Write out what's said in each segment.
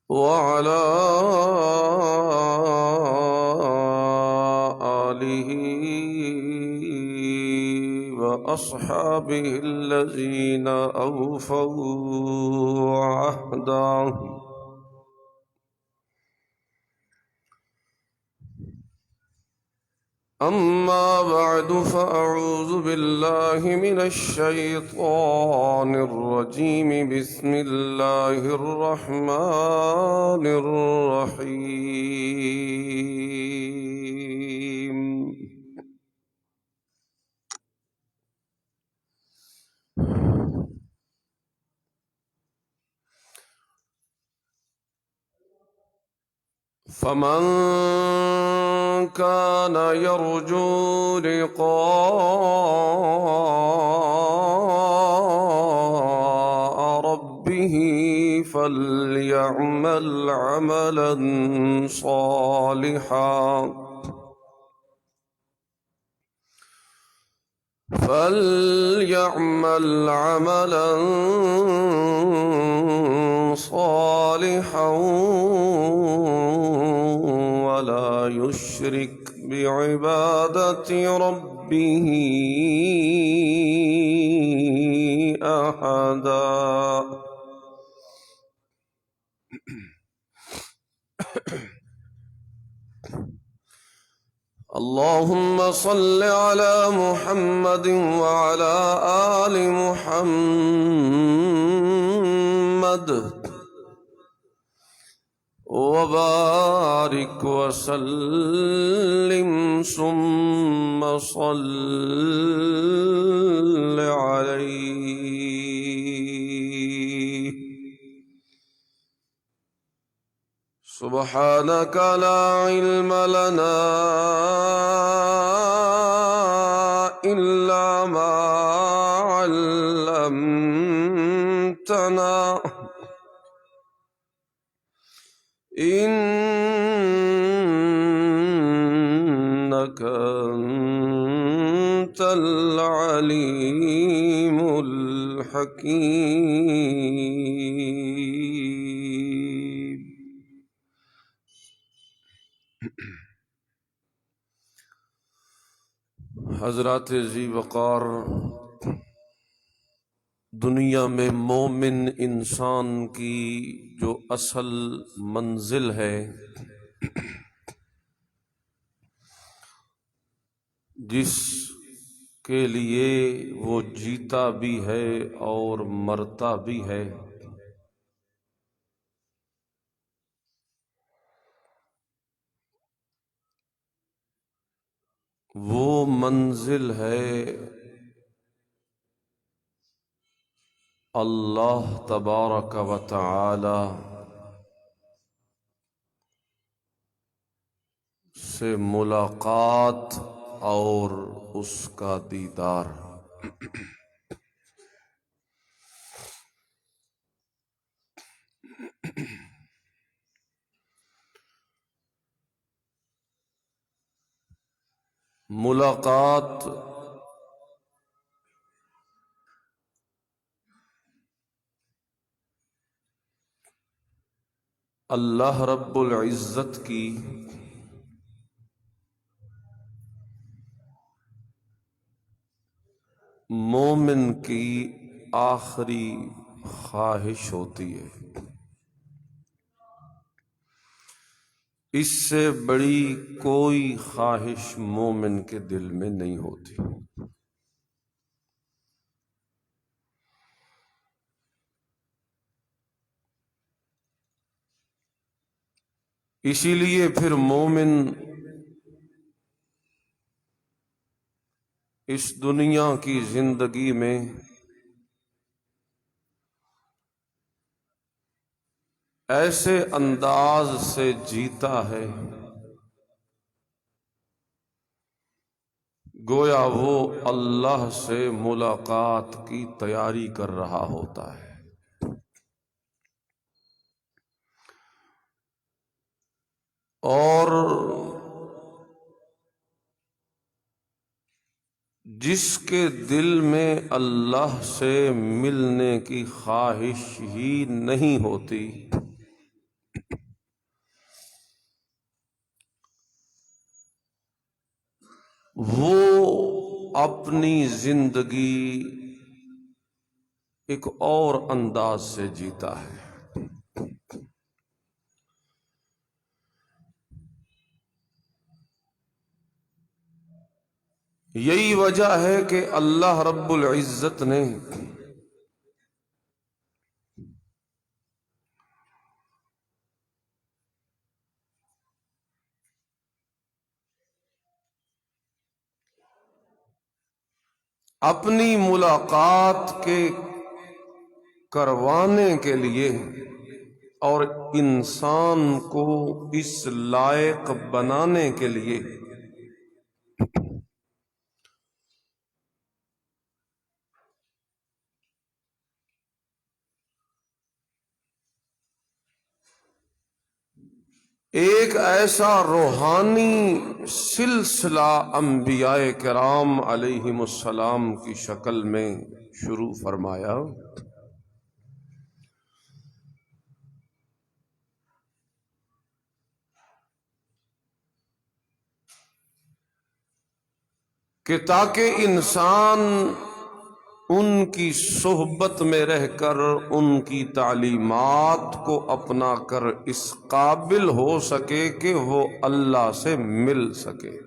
وعلى آله وأصحابه الذين أوفوا عهدهم. أما بعد فأعوذ بالله من الشيطان الرجيم. بسم الله الرحمن الرحيم. فمن كان يرجو لقاء ربه فليعمل عملا صالحا ولا يشرك بعبادة ربه أحدا. اللهم صل على محمد وعلى آل محمد وبارك وسلم ثم صل عليه. سبحانك لا علم لنا إلا ما علمتنا إنك أنت العليم الحكيم. حضرات ذی وقار، دنیا میں مومن انسان کی جو اصل منزل ہے، جس کے لیے وہ جیتا بھی ہے اور مرتا بھی ہے، وہ منزل ہے اللہ تبارک و تعالی سے ملاقات اور اس کا دیدار۔ ملاقات اللہ رب العزت کی مومن کی آخری خواہش ہوتی ہے۔ اس سے بڑی کوئی خواہش مومن کے دل میں نہیں ہوتی۔ اسی لیے پھر مومن اس دنیا کی زندگی میں ایسے انداز سے جیتا ہے گویا وہ اللہ سے ملاقات کی تیاری کر رہا ہوتا ہے۔ اور جس کے دل میں اللہ سے ملنے کی خواہش ہی نہیں ہوتی، وہ اپنی زندگی ایک اور انداز سے جیتا ہے۔ یہی وجہ ہے کہ اللہ رب العزت نے اپنی ملاقات کے کروانے کے لیے اور انسان کو اس لائق بنانے کے لیے ایک ایسا روحانی سلسلہ انبیاء کرام علیہم السلام کی شکل میں شروع فرمایا کہ تاکہ انسان ان کی صحبت میں رہ کر ان کی تعلیمات کو اپنا کر اس قابل ہو سکے کہ وہ اللہ سے مل سکے۔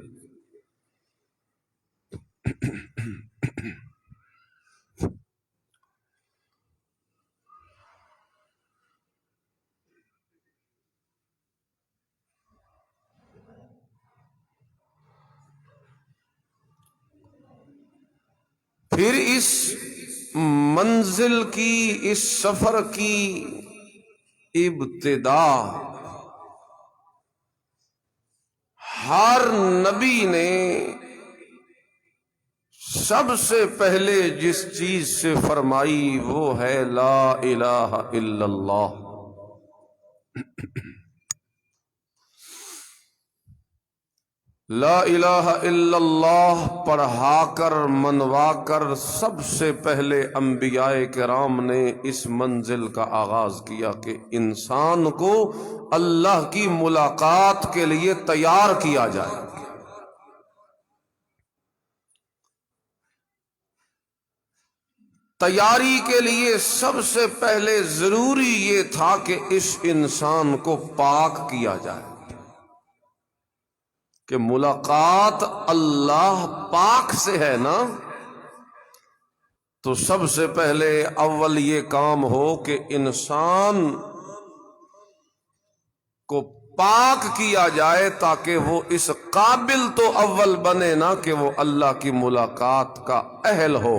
پھر اس منزل کی، اس سفر کی ابتدا ہر نبی نے سب سے پہلے جس چیز سے فرمائی وہ ہے لا الہ الا اللہ۔ لا الہ الا اللہ پڑھا کر منوا کر سب سے پہلے انبیاء کرام نے اس منزل کا آغاز کیا کہ انسان کو اللہ کی ملاقات کے لیے تیار کیا جائے۔ تیاری کے لیے سب سے پہلے ضروری یہ تھا کہ اس انسان کو پاک کیا جائے، کہ ملاقات اللہ پاک سے ہے نا، تو سب سے پہلے اول یہ کام ہو کہ انسان کو پاک کیا جائے تاکہ وہ اس قابل تو اول بنے نا کہ وہ اللہ کی ملاقات کا اہل ہو۔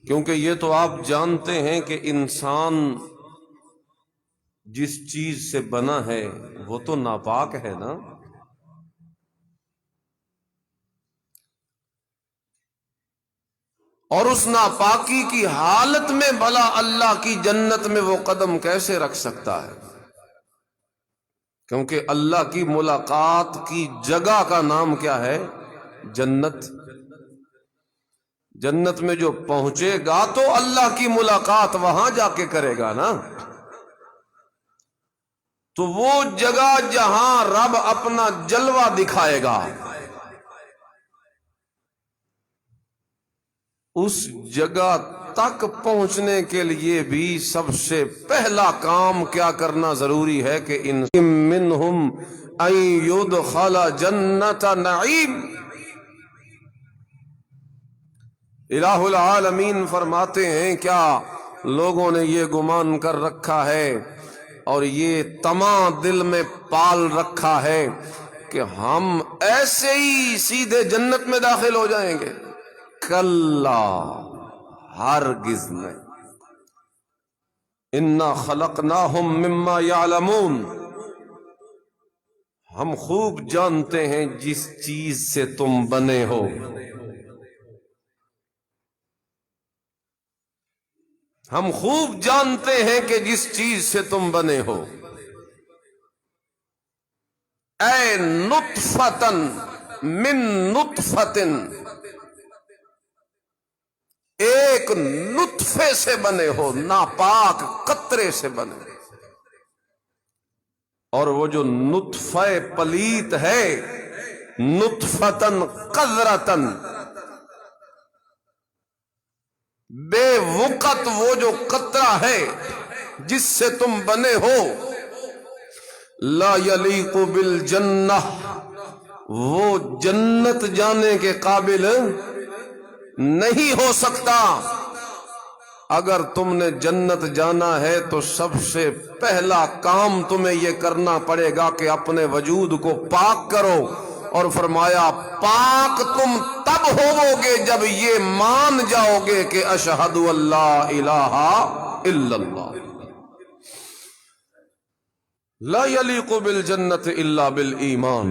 کیونکہ یہ تو آپ جانتے ہیں کہ انسان جس چیز سے بنا ہے وہ تو ناپاک ہے نا، اور اس ناپاکی کی حالت میں بھلا اللہ کی جنت میں وہ قدم کیسے رکھ سکتا ہے؟ کیونکہ اللہ کی ملاقات کی جگہ کا نام کیا ہے؟ جنت۔ جنت میں جو پہنچے گا تو اللہ کی ملاقات وہاں جا کے کرے گا نا، تو وہ جگہ جہاں رب اپنا جلوہ دکھائے گا، اس جگہ تک پہنچنے کے لیے بھی سب سے پہلا کام کیا کرنا ضروری ہے کہ ان منہم ان یدخل جنت نعیم۔ الہ العالمین فرماتے ہیں کیا لوگوں نے یہ گمان کر رکھا ہے اور یہ طمع دل میں پال رکھا ہے کہ ہم ایسے ہی سیدھے جنت میں داخل ہو جائیں گے؟ کلا، ہرگز نہیں۔ انا خلقناہم مما یعلمون، ہم خوب جانتے ہیں جس چیز سے تم بنے ہو۔ ہم خوب جانتے ہیں کہ جس چیز سے تم بنے ہو۔ اے نطفتن من نطفتن، ایک نطفے سے بنے ہو، ناپاک قطرے سے بنے، اور وہ جو نطفہ پلیت ہے، نطفتن قذرتن، بے وقت وہ جو قطرہ ہے جس سے تم بنے ہو، لا یلیق بالجنہ، وہ جنت جانے کے قابل نہیں ہو سکتا۔ اگر تم نے جنت جانا ہے تو سب سے پہلا کام تمہیں یہ کرنا پڑے گا کہ اپنے وجود کو پاک کرو، اور فرمایا پاک تم تب ہوو گے جب یہ مان جاؤ گے کہ اشہد اللہ الہ الا اللہ، لا یلیق بالجنت الا بالایمان۔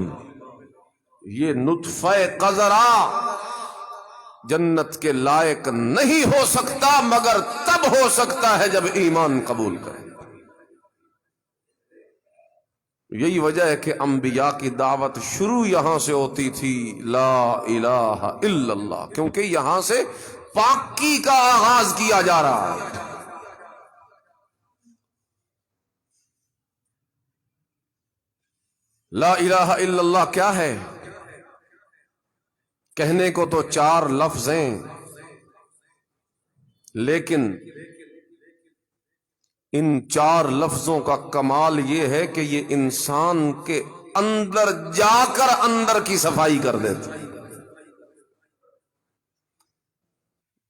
یہ نطفہ قذرہ جنت کے لائق نہیں ہو سکتا، مگر تب ہو سکتا ہے جب ایمان قبول کرے۔ یہی وجہ ہے کہ انبیاء کی دعوت شروع یہاں سے ہوتی تھی، لا الہ الا اللہ، کیونکہ یہاں سے پاکی کا آغاز کیا جا رہا ہے۔ لا الہ الا اللہ کیا ہے؟ کہنے کو تو 4 لفظ ہیں، لیکن ان 4 لفظوں کا کمال یہ ہے کہ یہ انسان کے اندر جا کر اندر کی صفائی کر دیتے،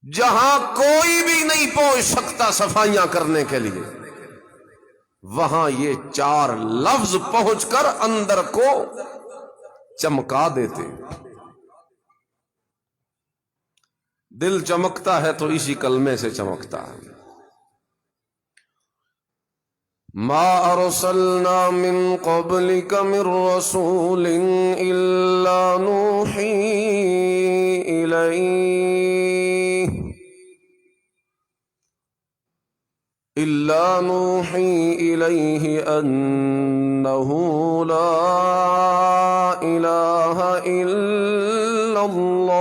جہاں کوئی بھی نہیں پہنچ سکتا صفائیاں کرنے کے لیے، وہاں یہ 4 لفظ پہنچ کر اندر کو چمکا دیتے۔ دل چمکتا ہے تو اسی کلمے سے چمکتا ہے۔ ما ارسلنا من قبلك من رسول الا نوحی الیہ انہ لا الہ الا اللہ،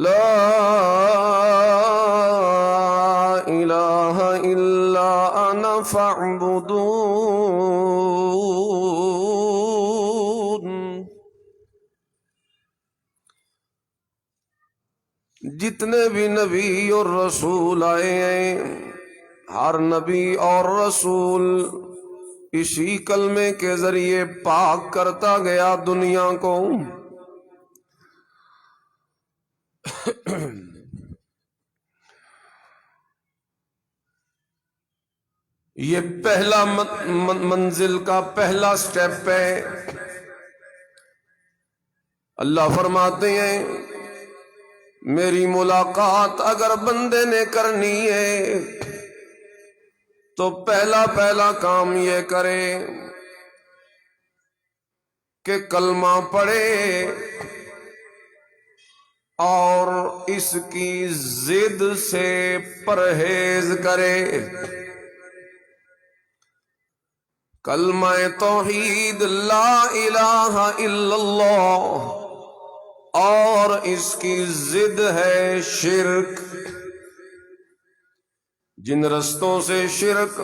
لا الہ الا انا فاعبدون۔ جتنے بھی نبی اور رسول آئے ہیں، ہر نبی اور رسول اسی کلمے کے ذریعے پاک کرتا گیا دنیا کو۔ یہ پہلا منزل کا پہلا سٹیپ ہے۔ اللہ فرماتے ہیں میری ملاقات اگر بندے نے کرنی ہے تو پہلا کام یہ کرے کہ کلمہ پڑھے اور اس کی ضد سے پرہیز کرے۔ کلمہ توحید لا الہ الا اللہ، اور اس کی ضد ہے شرک۔ جن رستوں سے شرک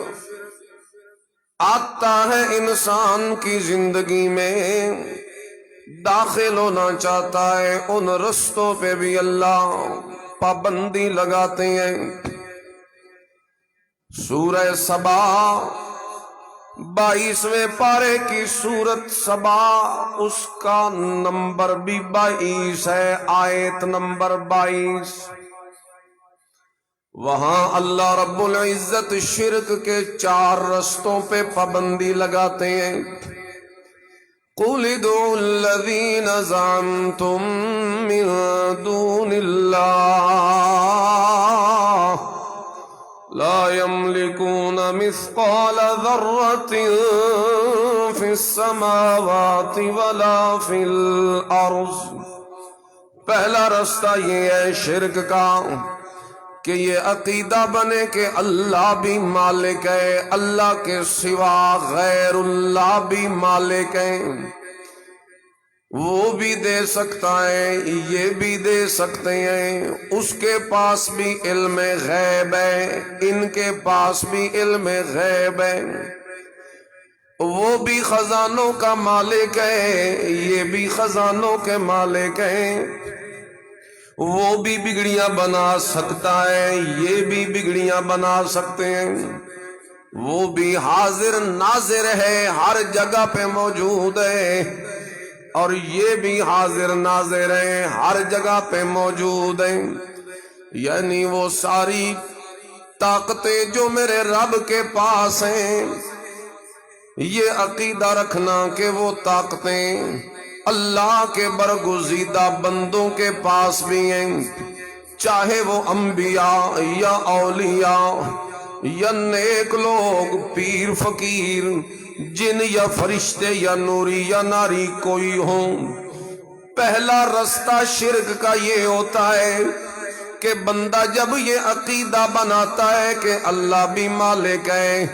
آتا ہے انسان کی زندگی میں، داخل ہونا چاہتا ہے، ان رستوں پہ بھی اللہ پابندی لگاتے ہیں۔ سورہ سبا 22ویں پارے کی سورت سبا، اس کا نمبر بھی 22 ہے، آیت نمبر 22۔ وہاں اللہ رب العزت شرک کے 4 رستوں پہ پابندی لگاتے ہیں۔ قُلِ ادْعُوا الَّذِينَ زَعَمْتُم مِّن دُونِ اللَّهِ لا يملكون مثقال ذرة في السماوات ولا في الأرض۔ پہلا رستہ یہ ہے شرک کا کہ یہ عقیدہ بنے کہ اللہ بھی مالک ہے، اللہ کے سوا غیر اللہ بھی مالک ہے، وہ بھی دے سکتا ہے، یہ بھی دے سکتے ہیں، اس کے پاس بھی علم غیب ہے، ان کے پاس بھی علم غیب ہے، وہ بھی خزانوں کا مالک ہے، یہ بھی خزانوں کے مالک ہیں، وہ بھی بگڑیاں بنا سکتا ہے، یہ بھی بگڑیاں بنا سکتے ہیں، وہ بھی حاضر ناظر ہے، ہر جگہ پہ موجود ہے، اور یہ بھی حاضر ناظر ہے، ہر جگہ پہ موجود ہیں۔ یعنی وہ ساری طاقتیں جو میرے رب کے پاس ہیں، یہ عقیدہ رکھنا کہ وہ طاقتیں اللہ کے برگزیدہ بندوں کے پاس بھی ہیں، چاہے وہ انبیاء یا اولیاء یا نیک لوگ، پیر فقیر، جن یا فرشتے یا نوری یا ناری کوئی ہوں۔ پہلا رستہ شرک کا یہ ہوتا ہے کہ بندہ جب یہ عقیدہ بناتا ہے کہ اللہ بھی مالک ہے،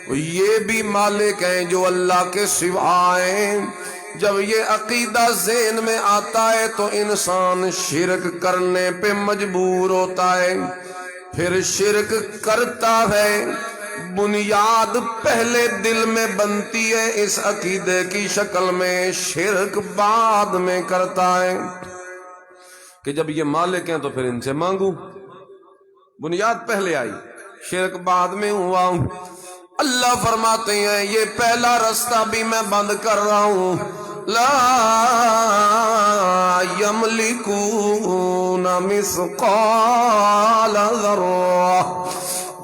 یہ بھی مالک ہیں جو اللہ کے سوا ہیں، جب یہ عقیدہ ذہن میں آتا ہے تو انسان شرک کرنے پہ مجبور ہوتا ہے، پھر شرک کرتا ہے۔ بنیاد پہلے دل میں بنتی ہے اس عقیدے کی شکل میں، شرک بعد میں کرتا ہے کہ جب یہ مالک ہیں تو پھر ان سے مانگوں۔ بنیاد پہلے آئی، شرک بعد میں ہوا۔ اللہ فرماتے ہیں یہ پہلا رستہ بھی میں بند کر رہا ہوں۔ لا یملکون مثقال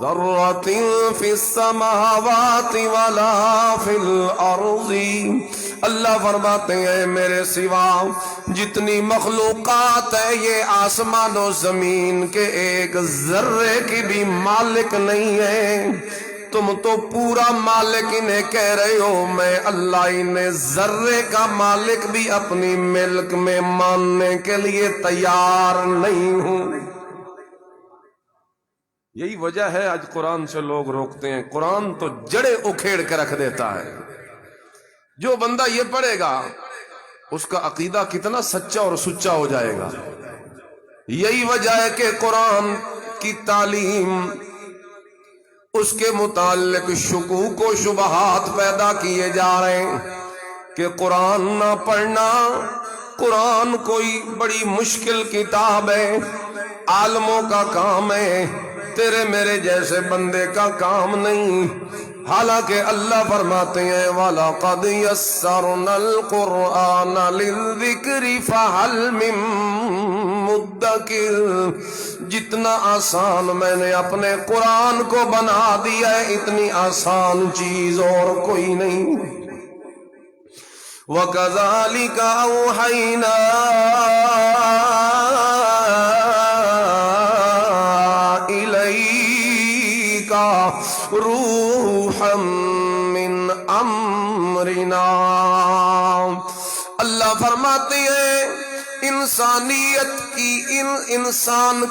ذرۃ فی السماوات ولا فی الارض۔ اللہ فرماتے ہیں میرے سوا جتنی مخلوقات ہے، یہ آسمان و زمین کے ایک ذرے کی بھی مالک نہیں ہے۔ تم تو پورا مالک انہیں کہہ رہے ہو، میں اللہ انہیں ذرے کا مالک بھی اپنی ملک میں ماننے کے لیے تیار نہیں ہوں۔ یہی وجہ ہے آج قرآن سے لوگ روکتے ہیں۔ قرآن تو جڑیں اکھیڑ کے رکھ دیتا ہے۔ جو بندہ یہ پڑھے گا اس کا عقیدہ کتنا سچا اور سچا ہو جائے گا۔ یہی وجہ ہے کہ قرآن کی تعلیم، اس کے متعلق شکوک و شبہات پیدا کیے جا رہے ہیں کہ قرآن نہ پڑھنا، قرآن کوئی بڑی مشکل کتاب ہے، عالموں کا کام ہے، تیرے میرے جیسے بندے کا کام نہیں۔ حالانکہ اللہ فرماتے ہیں وَلَقَدْ يَسَّرْنَا الْقُرْآنَ لِلذِّكْرِ فَهَلْ مِن مُدَّكِرٍ۔ جتنا آسان میں نے اپنے قرآن کو بنا دیا ہے، اتنی آسان چیز اور کوئی نہیں۔ وَكَذَلِكَ أَوْحَيْنَا إِلَيْكَ روحا من امرنا۔ اللہ فرماتے ہیں انسان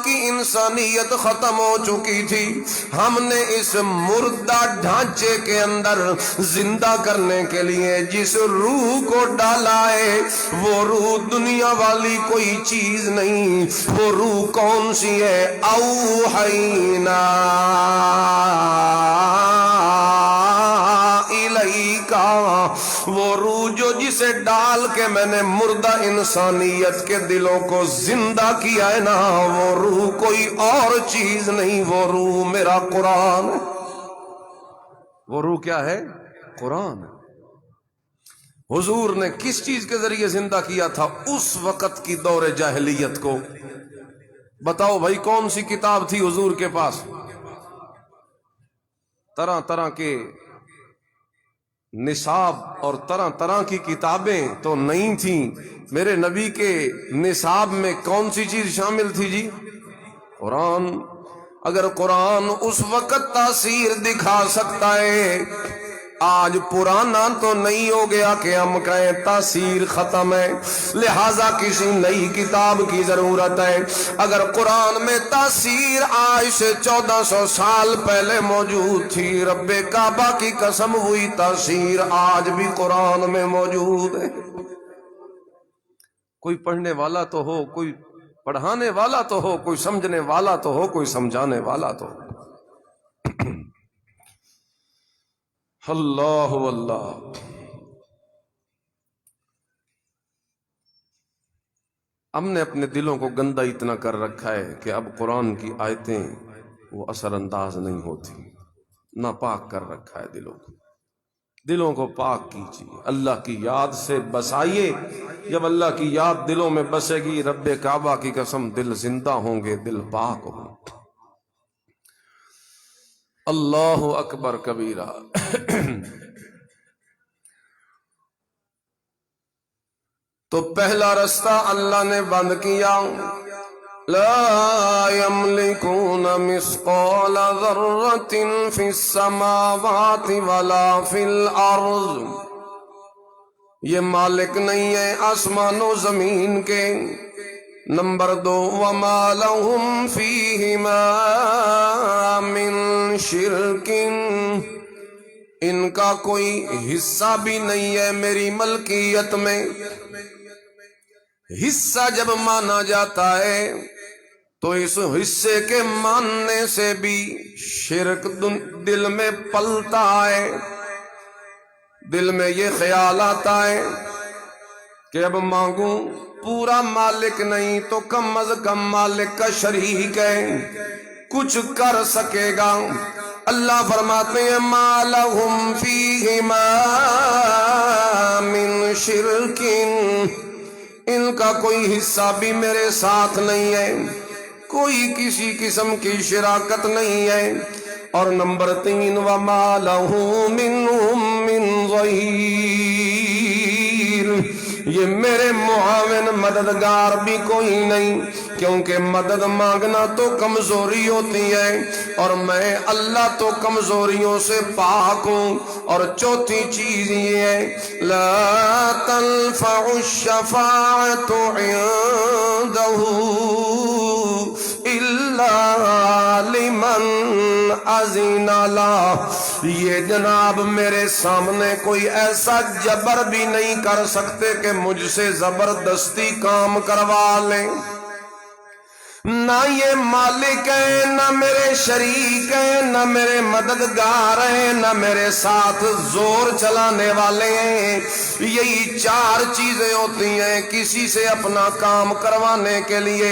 کی انسانیت ختم ہو چکی تھی، ہم نے اس مردہ ڈھانچے کے اندر زندہ کرنے کے لیے جس روح کو ڈالا ہے، وہ روح دنیا والی کوئی چیز نہیں۔ وہ روح کون سی ہے؟ اوحینا الیکا، وہ روح جو جسے ڈال کے میں نے مردہ انسانیت کے دلوں کو زندہ کیا ہے نا، وہ روح کوئی اور چیز نہیں، وہ روح میرا قرآن ہے۔ وہ روح کیا ہے؟ قرآن۔ حضور نے کس چیز کے ذریعے زندہ کیا تھا اس وقت کی دور جاہلیت کو؟ بتاؤ بھائی، کون سی کتاب تھی حضور کے پاس؟ طرح طرح کے نصاب اور طرح طرح کی کتابیں تو نہیں تھیں۔ میرے نبی کے نصاب میں کون سی چیز شامل تھی جی؟ قرآن۔ اگر قرآن اس وقت تاثیر دکھا سکتا ہے آج پرانا تو نہیں ہو گیا کہ ہم کہیں تاثیر ختم ہے، لہذا کسی نئی کتاب کی ضرورت ہے۔ اگر قرآن میں تاثیر آج سے 1400 سال پہلے موجود تھی، رب کعبہ کی قسم ہوئی تاثیر آج بھی قرآن میں موجود ہے۔ کوئی پڑھنے والا تو ہو، کوئی پڑھانے والا تو ہو، کوئی سمجھنے والا تو ہو، کوئی سمجھانے والا تو ہو۔ اللہ اللہ۔ ہم نے اپنے دلوں کو گندا اتنا کر رکھا ہے کہ اب قرآن کی آیتیں وہ اثر انداز نہیں ہوتی، ناپاک کر رکھا ہے دلوں کو۔ دلوں کو پاک کیجیے، اللہ کی یاد سے بسائیے۔ جب اللہ کی یاد دلوں میں بسے گی، رب کعبہ کی قسم دل زندہ ہوں گے، دل پاک ہوں گے۔ اللہ اکبر کبیرہ۔ تو پہلا رستہ اللہ نے بند کیا، لا یملکون مثقال ذرۃ فی السماوات ولا فی الارض، یہ مالک نہیں ہے آسمان و زمین کے۔ نمبر 2، وما لہم فیہما من شرک، ان کا کوئی حصہ بھی نہیں ہے میری ملکیت میں۔ حصہ جب مانا جاتا ہے تو اس حصے کے ماننے سے بھی شرک دل میں پلتا ہے، دل میں یہ خیال آتا ہے کہ اب مانگوں، پورا مالک نہیں تو کم از کم مالک کا شریک ہے، کچھ کر سکے گا۔ اللہ فرماتے ہیں ما لہم فیہما من شرک، ان کا کوئی حصہ بھی میرے ساتھ نہیں ہے، کوئی کسی قسم کی شراکت نہیں ہے۔ اور نمبر 3، وما لہ منہم من ظہیر، یہ میرے معاون مددگار بھی کوئی نہیں، کیونکہ مدد مانگنا تو کمزوری ہوتی ہے اور میں اللہ تو کمزوریوں سے پاک ہوں۔ اور چوتھی چیز یہ ہے، لا تنفع الشفاعۃ عنده الا لمن اذن له، یہ جناب میرے سامنے کوئی ایسا جبر بھی نہیں کر سکتے کہ مجھ سے زبردستی کام کروا لیں۔ نہ یہ مالک ہیں، نہ میرے شریک ہیں، نہ میرے مددگار ہیں، نہ میرے ساتھ زور چلانے والے ہیں۔ یہی 4 چیزیں ہوتی ہیں کسی سے اپنا کام کروانے کے لیے۔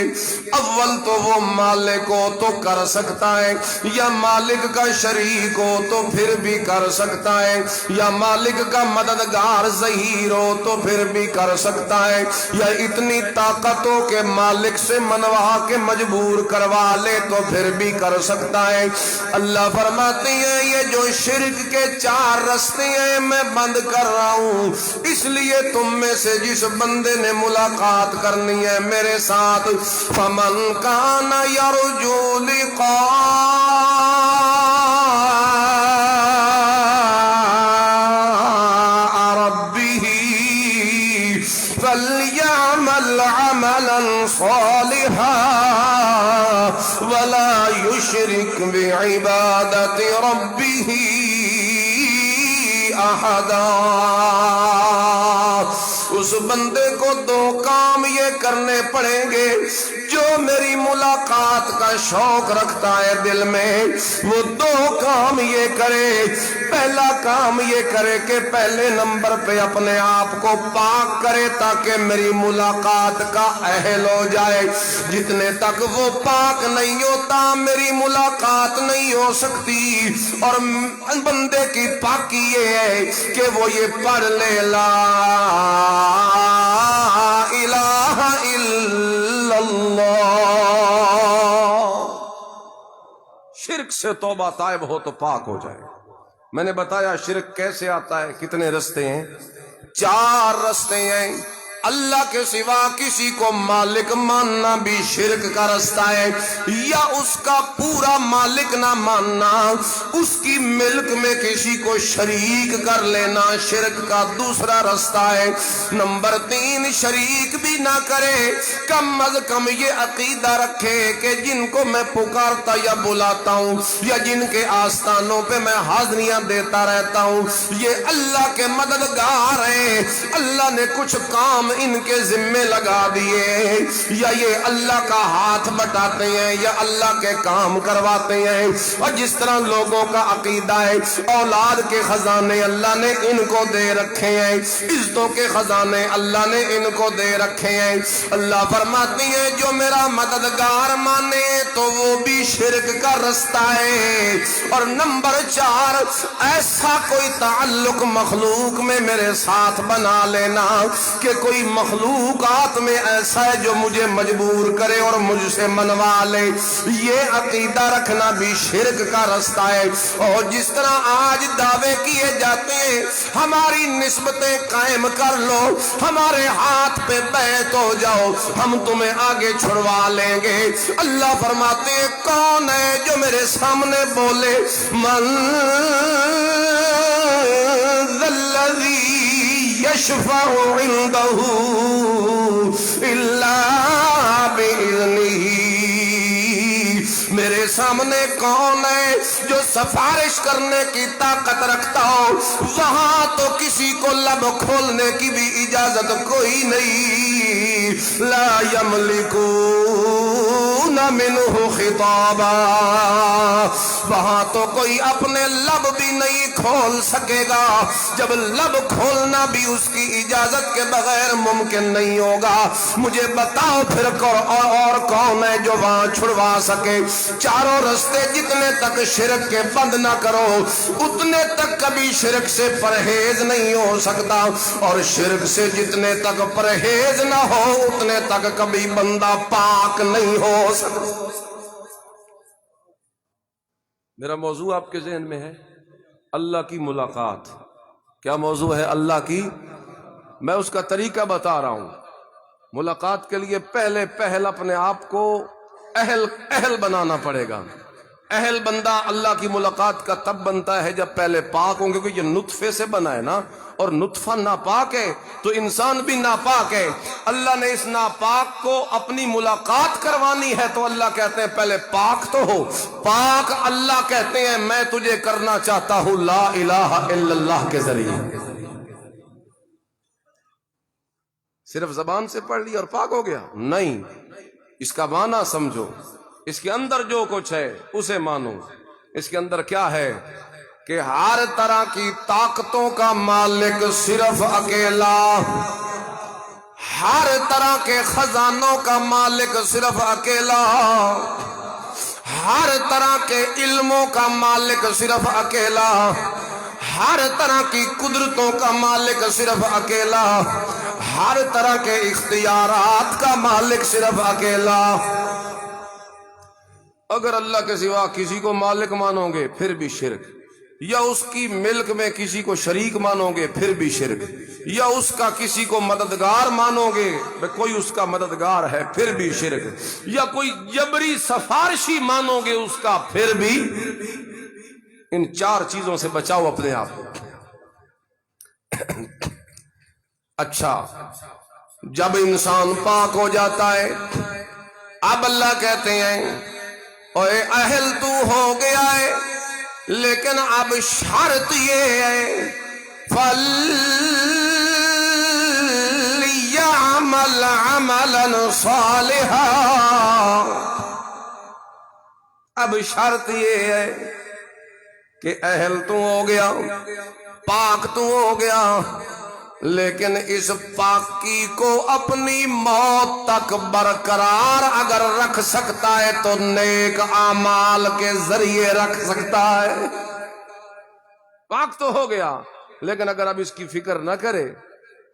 اول تو وہ مالک ہو تو کر سکتا ہے، یا مالک کا شریک ہو تو پھر بھی کر سکتا ہے، یا مالک کا مددگار ظہیر ہو تو پھر بھی کر سکتا ہے، یا اتنی طاقت ہو کہ مالک سے منوا کے مجبور کروا لے تو پھر بھی کر سکتا ہے۔ اللہ فرماتے ہیں یہ جو شرک کے 4 رستے ہیں میں بند کر رہا ہوں، اس لیے تم میں سے جس بندے نے ملاقات کرنی ہے میرے ساتھ، فمن کان یرجو لقاء ربہ فلیعمل عملا صالحا ولا یشرک بعبادت ربہ احدا۔ اس بندے کو 2 کام یہ کرنے پڑیں گے، جو میری ملاقات کا شوق رکھتا ہے دل میں، وہ 2 کام یہ کرے۔ پہلا کام یہ کرے کہ پہلے نمبر پہ اپنے آپ کو پاک کرے تاکہ میری ملاقات کا اہل ہو جائے۔ جتنے تک وہ پاک نہیں ہوتا میری ملاقات نہیں ہو سکتی۔ اور بندے کی پاکی یہ ہے کہ وہ یہ پڑھ لے لا الہ الا اللہ، شرک سے توبہ طائب ہو تو پاک ہو جائے۔ میں نے بتایا شرک کیسے آتا ہے، کتنے رستے ہیں، 4 رستے ہیں۔ اللہ کے سوا کسی کو مالک ماننا بھی شرک کا رستہ ہے، یا اس کا پورا مالک نہ ماننا، اس کی ملک میں کسی کو شریک کر لینا شرک کا دوسرا رستہ ہے۔ نمبر 3، شریک بھی نہ کرے، کم از کم یہ عقیدہ رکھے کہ جن کو میں پکارتا یا بلاتا ہوں یا جن کے آستانوں پہ میں حاضریاں دیتا رہتا ہوں، یہ اللہ کے مددگار ہیں، اللہ نے کچھ کام ان کے ذمے لگا دیے، یا یہ اللہ کا ہاتھ بٹاتے ہیں یا اللہ کے کام کرواتے ہیں۔ اور جس طرح لوگوں کا عقیدہ ہے اولاد کے خزانے اللہ نے ان کو دے رکھے ہیں، عزتوں کے خزانے اللہ نے ان کو دے رکھے ہیں، اللہ فرماتی ہے جو میرا مددگار مانے تو وہ بھی شرک کا رستہ ہے۔ اور نمبر 4، ایسا کوئی تعلق مخلوق میں میرے ساتھ بنا لینا کہ کوئی مخلوقات میں ایسا ہے جو مجھے مجبور کرے اور مجھ سے منوا لے، یہ عقیدہ رکھنا بھی شرک کا رستہ ہے۔ اور جس طرح آج دعوے کیے جاتے ہیں ہماری نسبتیں قائم کر لو، ہمارے ہاتھ پہ بیعت ہو جاؤ، ہم تمہیں آگے چھڑوا لیں گے، اللہ فرماتے ہیں کون ہے جو میرے سامنے بولے من ذا الذی یشفع عنده الا باذنہ، میرے سامنے کون ہے جو سفارش کرنے کی طاقت رکھتا ہو، وہاں تو کسی کو لب کھولنے کی بھی اجازت کوئی نہیں، لا یملکون منہ خطابا، وہاں تو کوئی اپنے لب بھی نہیں کھول سکے گا، جب لب کھولنا بھی اس کی اجازت کے بغیر ممکن نہیں ہوگا۔ مجھے بتاؤ پھر اور کون ہے جو وہاں چھڑوا سکے؟ چاروں رستے جتنے تک شرک کے بند نہ کرو اتنے تک کبھی شرک سے پرہیز نہیں ہو سکتا، اور شرک سے جتنے تک پرہیز نہ ہو اتنے تک کبھی بندہ پاک نہیں ہو سکتا۔ میرا موضوع آپ کے ذہن میں ہے اللہ کی ملاقات۔ کیا موضوع ہے؟ اللہ کی۔ میں اس کا طریقہ بتا رہا ہوں۔ ملاقات کے لیے پہل اپنے آپ کو اہل بنانا پڑے گا۔ اہل بندہ اللہ کی ملاقات کا تب بنتا ہے جب پہلے پاک ہوں، کیونکہ یہ نطفے سے بنا ہے نا، اور نطفہ ناپاک ہے تو انسان بھی ناپاک ہے۔ اللہ نے اس ناپاک کو اپنی ملاقات کروانی ہے تو اللہ کہتے ہیں پہلے پاک تو ہو۔ پاک اللہ کہتے ہیں میں تجھے کرنا چاہتا ہوں لا الہ الا اللہ کے ذریعے۔ صرف زبان سے پڑھ لی اور پاک ہو گیا؟ نہیں، اس کا معنی سمجھو، اس کے اندر جو کچھ ہے اسے مانو۔ اس کے اندر کیا ہے کہ ہر طرح کی طاقتوں کا مالک صرف اکیلا، ہر طرح کے خزانوں کا مالک صرف اکیلا، ہر طرح کے علموں کا مالک صرف اکیلا، ہر طرح کی قدرتوں کا مالک صرف اکیلا، ہر طرح کے اختیارات کا مالک صرف اکیلا۔ اگر اللہ کے سوا کسی کو مالک مانو گے پھر بھی شرک، یا اس کی ملک میں کسی کو شریک مانو گے پھر بھی شرک، یا اس کا کسی کو مددگار مانو گے کوئی اس کا مددگار ہے پھر بھی شرک، یا کوئی جبری سفارشی مانو گے اس کا پھر بھی۔ ان 4 چیزوں سے بچاؤ اپنے آپ کو۔ اچھا، جب انسان پاک ہو جاتا ہے اب اللہ کہتے ہیں اے اہل تو ہو گیا ہے، لیکن اب شرط یہ ہے فَلْيَعْمَلْ عَمَلًا صَالِحًا، اب شرط یہ ہے کہ اہل تو ہو گیا، پاک تو ہو گیا، لیکن اس پاکی کو اپنی موت تک برقرار اگر رکھ سکتا ہے تو نیک اعمال کے ذریعے رکھ سکتا ہے۔ پاک تو ہو گیا لیکن اگر اب اس کی فکر نہ کرے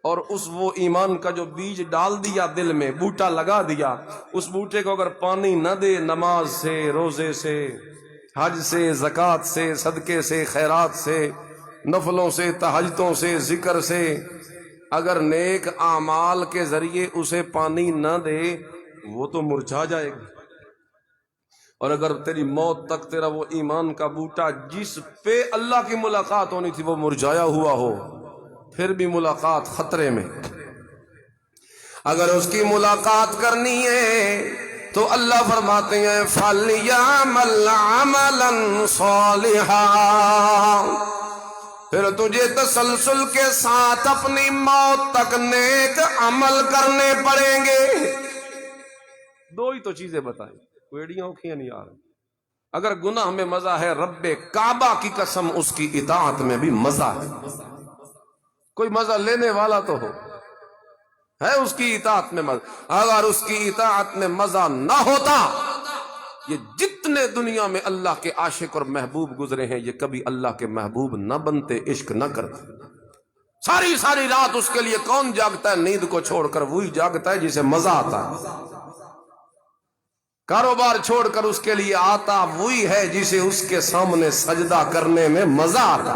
اور وہ ایمان کا جو بیج ڈال دیا دل میں، بوٹا لگا دیا، اس بوٹے کو اگر پانی نہ دے، نماز سے، روزے سے، حج سے، زکوٰۃ سے، صدقے سے، خیرات سے، نفلوں سے، تہجدوں سے، ذکر سے، اگر نیک اعمال کے ذریعے اسے پانی نہ دے وہ تو مرجھا جائے گا، اور اگر تیری موت تک تیرا وہ ایمان کا بوٹا جس پہ اللہ کی ملاقات ہونی تھی وہ مرجھایا ہوا ہو، پھر بھی ملاقات خطرے میں۔ اگر اس کی ملاقات کرنی ہے تو اللہ فرماتے ہیں فَلْيَعْمَلْ عَمَلًا صَالِحًا، پھر تجھے تسلسل کے ساتھ اپنی موت تک نیک عمل کرنے پڑیں گے۔ دو ہی تو چیزیں بتائیں، کوئیڑیاں اکھیاں نہیں آ رہی۔ اگر گناہ میں مزہ ہے، رب کعبہ کی قسم اس کی اطاعت میں بھی مزہ ہے۔ کوئی مزہ لینے والا تو ہو، ہے اس کی اطاعت میں مزہ۔ اگر اس کی اطاعت میں مزہ نہ ہوتا، یہ جتنے دنیا میں اللہ کے عاشق اور محبوب گزرے ہیں یہ کبھی اللہ کے محبوب نہ بنتے، عشق نہ کرتے۔ ساری ساری رات اس کے لیے کون جاگتا ہے؟ نیند کو چھوڑ کر وہی جاگتا ہے جسے مزہ آتا ہے۔ کاروبار چھوڑ کر اس کے لیے آتا وہی ہے جسے اس کے سامنے سجدہ کرنے میں مزہ آتا۔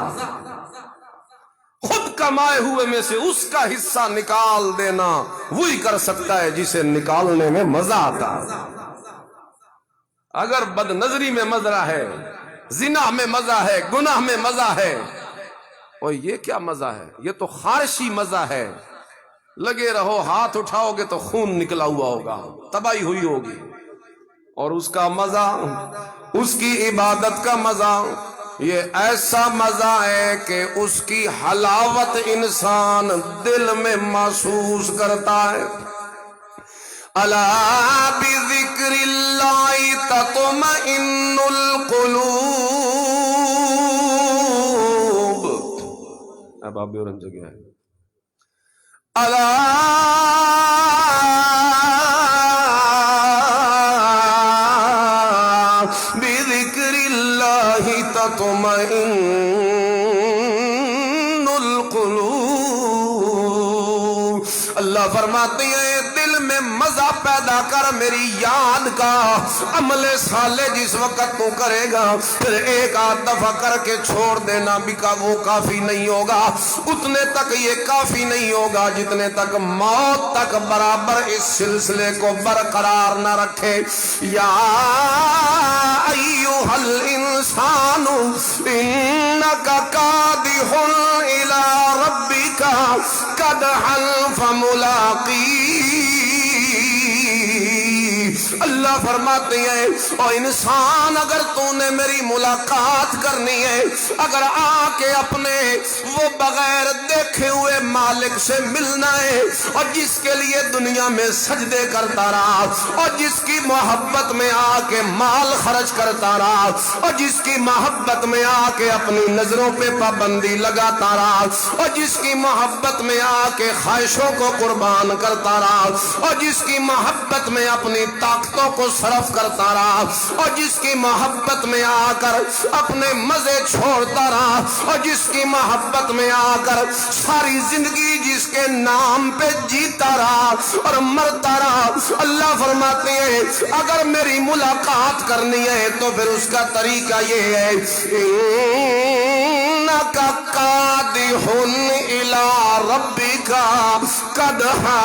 خود کمائے ہوئے میں سے اس کا حصہ نکال دینا وہی کر سکتا ہے جسے نکالنے میں مزہ آتا۔ اگر بد نظری میں مزہ ہے، زنا میں مزہ ہے، گناہ میں مزہ ہے، اور یہ کیا مزہ ہے؟ یہ تو خارشی مزہ ہے۔ لگے رہو، ہاتھ اٹھاؤ گے تو خون نکلا ہوا ہوگا، تباہی ہوئی ہوگی۔ اور اس کا مزہ، اس کی عبادت کا مزہ، یہ ایسا مزہ ہے کہ اس کی حلاوت انسان دل میں محسوس کرتا ہے۔ الا بذکر اللہ تطمئن القلوب۔ اب آپ بھی اور جگہ ہے۔ الا بذکر اللہ تطمئن القلوب۔ اللہ فرماتے ہیں دل میں مزہ پیدا کر میری یاد کا۔ عمل صالح جس وقت تو کرے گا پھر ایک آدھ دفعہ کر کے چھوڑ دینا بھی وہ کافی نہیں ہوگا، اتنے تک یہ کافی نہیں ہوگا جتنے تک موت تک برابر اس سلسلے کو برقرار نہ رکھے۔ یا ایھا الانسان انک کادح الی ربک کدحا فملاقیہ۔ اللہ فرماتے ہیں اور انسان اگر تو نے میری ملاقات کرنی ہے، اگر آ کے اپنے وہ بغیر دیکھے ہوئے مالک سے ملنا ہے، اور جس کے لیے دنیا میں سجدے کرتا رہا، اور جس کی محبت میں آ کے مال خرچ کرتا رہا، اور جس کی محبت میں آ کے اپنی نظروں پہ پابندی لگاتا رہا، اور جس کی محبت میں آ کے خواہشوں کو قربان کرتا رہا، اور جس کی محبت میں اپنی طاقتوں کو صرف کرتا رہا، اور جس کی محبت میں آ کر اپنے مزے چھوڑتا رہا، اور جس کی محبت میں آ کر ساری زندگی جس کے نام پہ جیتا رہا اور مرتا رہا، اللہ فرماتے ہیں اگر میری ملاقات کرنی ہے تو پھر اس کا طریقہ یہ ہے انک کادح الی ربک کدحا،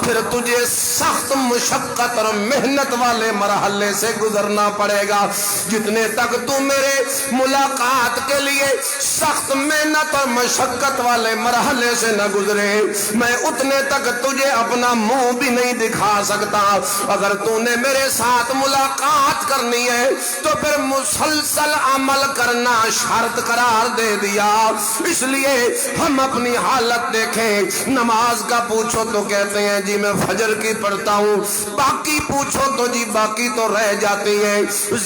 پھر تجھے سخت مشقت اور محنت والے مرحلے سے گزرنا پڑے گا۔ جتنے تک تو میرے ملاقات کے لیے سخت محنت اور مشقت والے مرحلے سے نہ گزرے، میں اتنے تک تجھے اپنا منہ بھی نہیں دکھا سکتا۔ اگر تو نے میرے ساتھ ملاقات کرنی ہے تو پھر مسلسل عمل کرنا شرط قرار دے دیا۔ اس لیے ہم اپنی حالت دیکھیں، نماز کا پوچھو تو کہتے ہیں جی میں فجر کی پڑھتا ہوں، باقی پوچھو تو جی باقی تو رہ جاتی ہے۔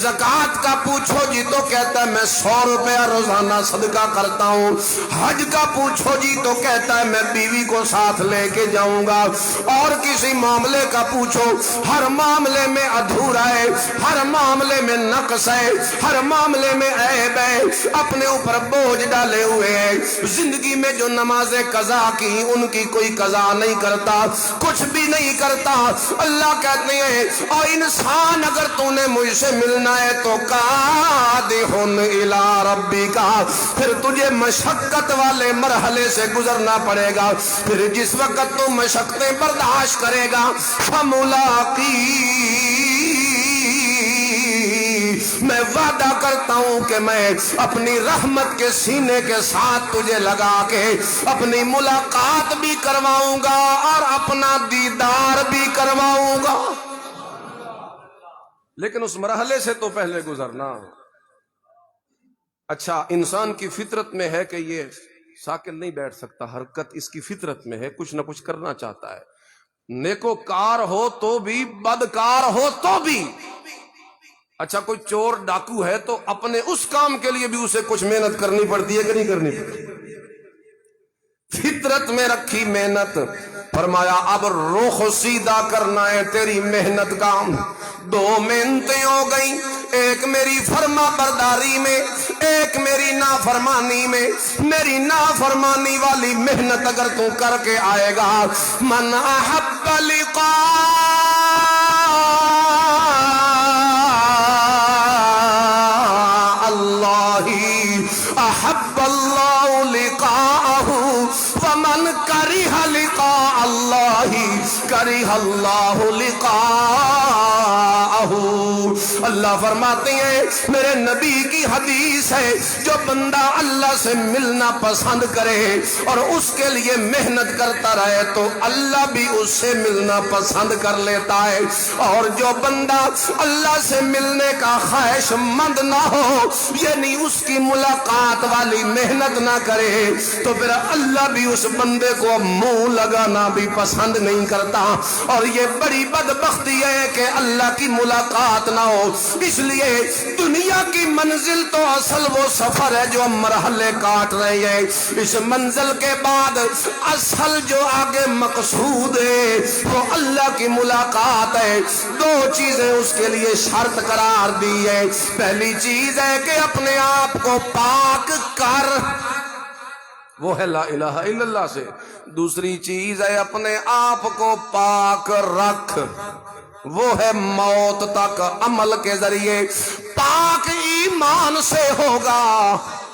زکوٰۃ کا پوچھو جی تو کہتا ہے میں 100 روپیہ روزانہ صدقہ کرتا ہوں۔ حج کا پوچھو جی تو کہتا ہے میں بیوی کو ساتھ لے کے جاؤں گا۔ اور کسی معاملے کا پوچھو، ہر معاملے میں ادھورا ہے، ہر معاملے میں نقص ہے، ہر معاملے میں عیب ہے، اپنے اوپر بوجھ ڈالے ہوئے ہے۔ زندگی میں جو نماز نمازیں قضا کی، ان کی کوئی قضا نہیں کرتا، کچھ بھی نہیں کرتا۔ اللہ کہتے ہیں اور انسان اگر تو نے مجھ سے ملنا ہے تو قادح الی ربک، پھر تجھے مشقت والے مرحلے سے گزرنا پڑے گا، پھر جس وقت تو مشقتیں برداشت کرے گا فملاقی، میں وعدہ کرتا ہوں کہ میں اپنی رحمت کے سینے کے ساتھ تجھے لگا کے اپنی ملاقات بھی کرواؤں گا اور اپنا دیدار بھی کرواؤں گا، لیکن اس مرحلے سے تو پہلے گزرنا۔ اچھا، انسان کی فطرت میں ہے کہ یہ ساکن نہیں بیٹھ سکتا، حرکت اس کی فطرت میں ہے، کچھ نہ کچھ کرنا چاہتا ہے، نیکوکار ہو تو بھی، بدکار ہو تو بھی۔ اچھا، کوئی چور ڈاکو ہے تو اپنے اس کام کے لیے بھی اسے کچھ محنت کرنی پڑتی ہے کہ نہیں کرنی پڑتی؟ فطرت میں رکھی محنت۔ فرمایا اب رخ سیدھا کرنا ہے تیری محنت کا۔ دو محنتیں ہو گئیں، ایک میری فرما برداری میں، ایک میری نافرمانی میں۔ میری نافرمانی والی محنت اگر تو کر کے آئے گا، من احب لقاء اللہ احب اللہ لقاءہ، ومن کرہ لقاء اللہ کرہ اللہ لقاءہ۔ اللہ فرماتے ہیں، میرے نبی کی حدیث ہے، جو بندہ اللہ سے ملنا پسند کرے اور اس کے لیے محنت کرتا رہے تو اللہ بھی اس سے ملنا پسند کر لیتا ہے، اور جو بندہ اللہ سے ملنے کا خواہش مند نہ ہو، یعنی اس کی ملاقات والی محنت نہ کرے، تو پھر اللہ بھی اس بندے کو منہ لگانا بھی پسند نہیں کرتا۔ اور یہ بڑی بدبختی ہے کہ اللہ کی ملاقات نہ ہو۔ اس لیے دنیا کی منزل تو اصل وہ سفر ہے جو ہم مرحلے کاٹ رہے ہیں، اس منزل کے بعد اصل جو آگے مقصود ہے وہ اللہ کی ملاقات ہے۔ دو چیزیں اس کے لیے شرط قرار دی ہے، پہلی چیز ہے کہ اپنے آپ کو پاک کر، وہ ہے لا الہ الا اللہ سے، دوسری چیز ہے اپنے آپ کو پاک رکھ، وہ ہے موت تک عمل کے ذریعے۔ پاک ایمان سے ہوگا،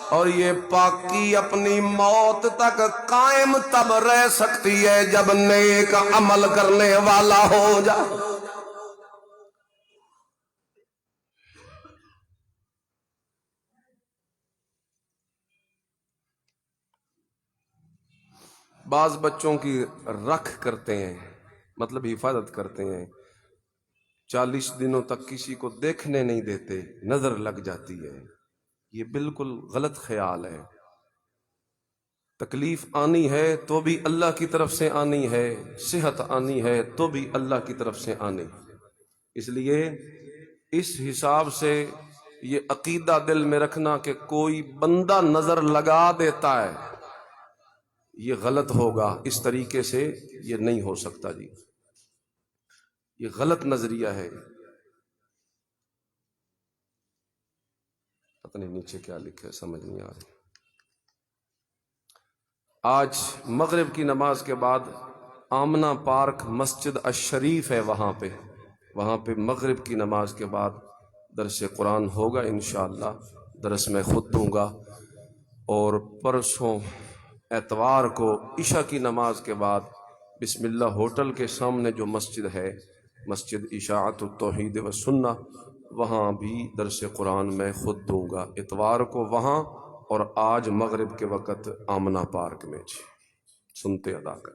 اور یہ پاکی اپنی موت تک قائم تب رہ سکتی ہے جب نیک عمل کرنے والا ہو جائے۔ بعض بچوں کی رکھ کرتے ہیں، مطلب حفاظت کرتے ہیں، 40 دنوں تک کسی کو دیکھنے نہیں دیتے، نظر لگ جاتی ہے، یہ بالکل غلط خیال ہے۔ تکلیف آنی ہے تو بھی اللہ کی طرف سے آنی ہے، صحت آنی ہے تو بھی اللہ کی طرف سے آنی ہے۔ اس لیے اس حساب سے یہ عقیدہ دل میں رکھنا کہ کوئی بندہ نظر لگا دیتا ہے، یہ غلط ہوگا، اس طریقے سے یہ نہیں ہو سکتا جی، یہ غلط نظریہ ہے۔ پتہ نہیں نیچے کیا لکھا ہے، سمجھ نہیں آ رہی۔ آج مغرب کی نماز کے بعد آمنہ پارک مسجد الشریف ہے، وہاں پہ مغرب کی نماز کے بعد درس قرآن ہوگا انشاءاللہ، درس میں خود دوں گا، اور پرسوں اتوار کو عشاء کی نماز کے بعد بسم اللہ ہوٹل کے سامنے جو مسجد ہے، مسجد اشاعت التوحید والسنہ، وہاں بھی درس قرآن میں خود دوں گا، اتوار کو وہاں، اور آج مغرب کے وقت آمنہ پارک میں۔ سنتے ادا کر